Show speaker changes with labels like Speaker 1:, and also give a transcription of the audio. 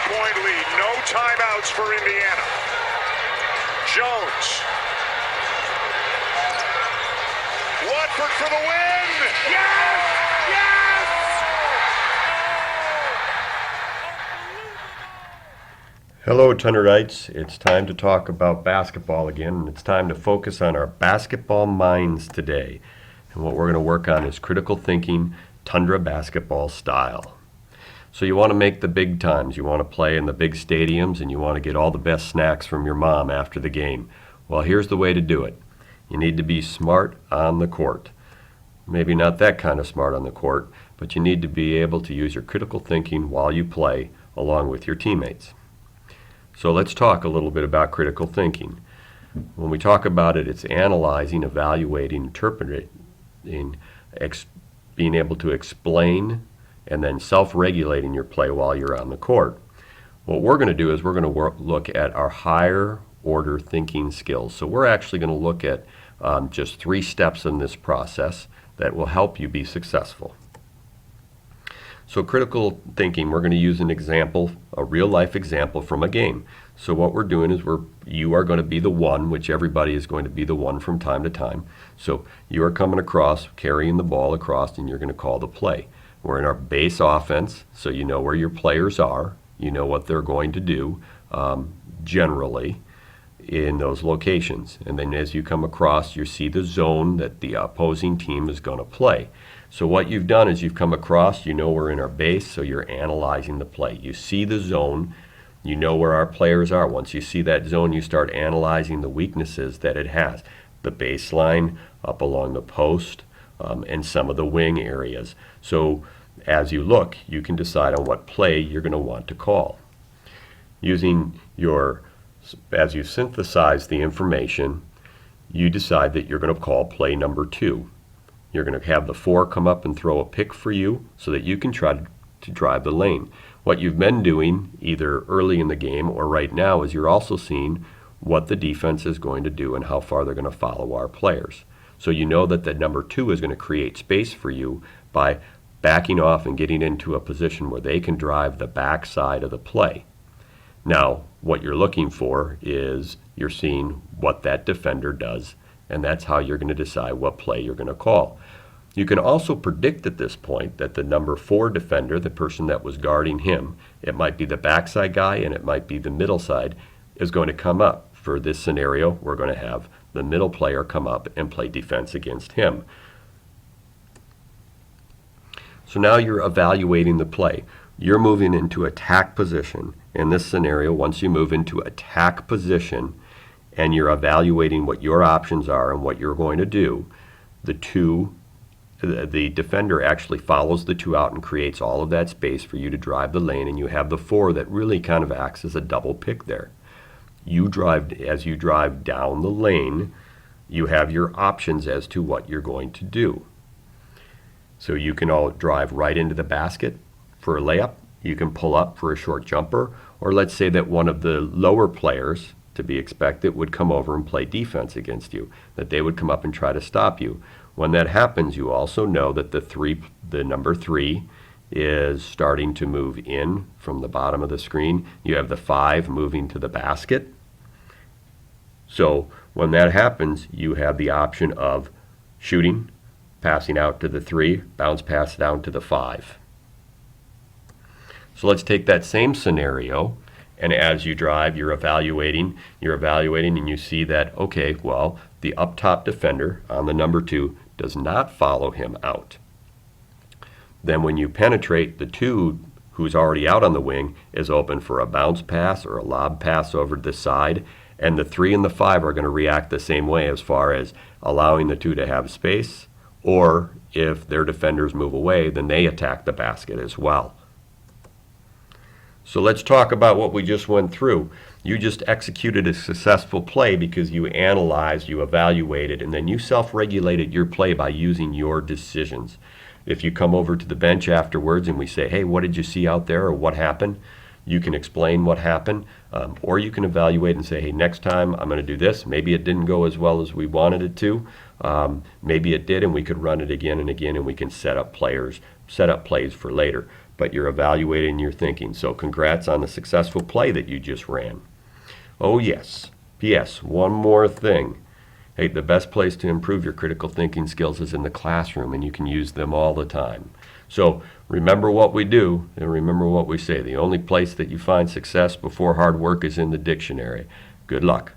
Speaker 1: 3-point lead. No timeouts for Indiana. Jones. Watford for the win! Yes! Yes!
Speaker 2: Hello, Tunderites. It's time to talk about basketball again, and it's time to focus on our basketball minds today. And what we're going to work on is critical thinking, Tundra basketball style. So you want to make the big times. You want to play in the big stadiums, and you want to get all the best snacks from your mom after the game. Well, here's the way to do it. You need to be smart on the court. Maybe not that kind of smart on the court, but you need to be able to use your critical thinking while you play along with your teammates. So let's talk a little bit about critical thinking. When we talk about it, it's analyzing, evaluating, interpreting, being able to explain, and then self-regulating your play while you're on the court. What we're going to do is we're going to look at our higher order thinking skills. So we're actually going to look at just 3 steps in this process that will help you be successful. So critical thinking, we're going to use an example, a real life example from a game. So what we're doing is you are going to be the one, which everybody is going to be the one from time to time. So you are coming across, carrying the ball across, and you're going to call the play. We're in our base offense, so you know where your players are. You know what they're going to do generally in those locations. And then as you come across, you see the zone that the opposing team is going to play. So what you've done is you've come across, you know we're in our base, so you're analyzing the play. You see the zone, you know where our players are. Once you see that zone, you start analyzing the weaknesses that it has. The baseline, up along the post, and some of the wing areas. So as you look, you can decide on what play you're going to want to call. As you synthesize the information, you decide that you're going to call play number 2. You're going to have the 4 come up and throw a pick for you so that you can try to drive the lane. What you've been doing either early in the game or right now is you're also seeing what the defense is going to do and how far they're going to follow our players. So you know that the number 2 is going to create space for you by backing off and getting into a position where they can drive the back side of the play. Now, what you're looking for is you're seeing what that defender does, and that's how you're going to decide what play you're going to call. You can also predict at this point that the number 4 defender, the person that was guarding him, it might be the backside guy and it might be the middle side, is going to come up. For this scenario, we're going to have the middle player come up and play defense against him. So now you're evaluating the play. You're moving into attack position. In this scenario, once you move into attack position and you're evaluating what your options are and what you're going to do, the defender actually follows the 2 out and creates all of that space for you to drive the lane, and you have the 4 that really kind of acts as a double pick there. As you drive down the lane, you have your options as to what you're going to do. So you can all drive right into the basket for a layup. You can pull up for a short jumper, or let's say that one of the lower players, to be expected, would come over and play defense against you, that they would come up and try to stop you. When that happens, you also know that the number 3 is starting to move in from the bottom of the screen. You have the 5 moving to the basket. So when that happens, you have the option of shooting, passing out to the 3, bounce pass down to the 5. So let's take that same scenario, and as you drive, you're evaluating, and you see that, okay, well, the up top defender on the number 2 does not follow him out. Then when you penetrate, the 2 who's already out on the wing is open for a bounce pass or a lob pass over to the side, and the 3 and the 5 are going to react the same way as far as allowing the 2 to have space, or if their defenders move away, then they attack the basket as well. So let's talk about what we just went through. You just executed a successful play because you analyzed, you evaluated, and then you self-regulated your play by using your decisions. If you come over to the bench afterwards and we say, hey, what did you see out there, or what happened? You can explain what happened, or you can evaluate and say, hey, next time I'm going to do this. Maybe it didn't go as well as we wanted it to. Maybe it did, and we could run it again and again, and we can set up plays for later. but you're evaluating your thinking. So congrats on the successful play that you just ran. Oh yes, P.S. one more thing. Hey, the best place to improve your critical thinking skills is in the classroom, and you can use them all the time. So remember what we do and remember what we say. The only place that you find success before hard work is in the dictionary. Good luck.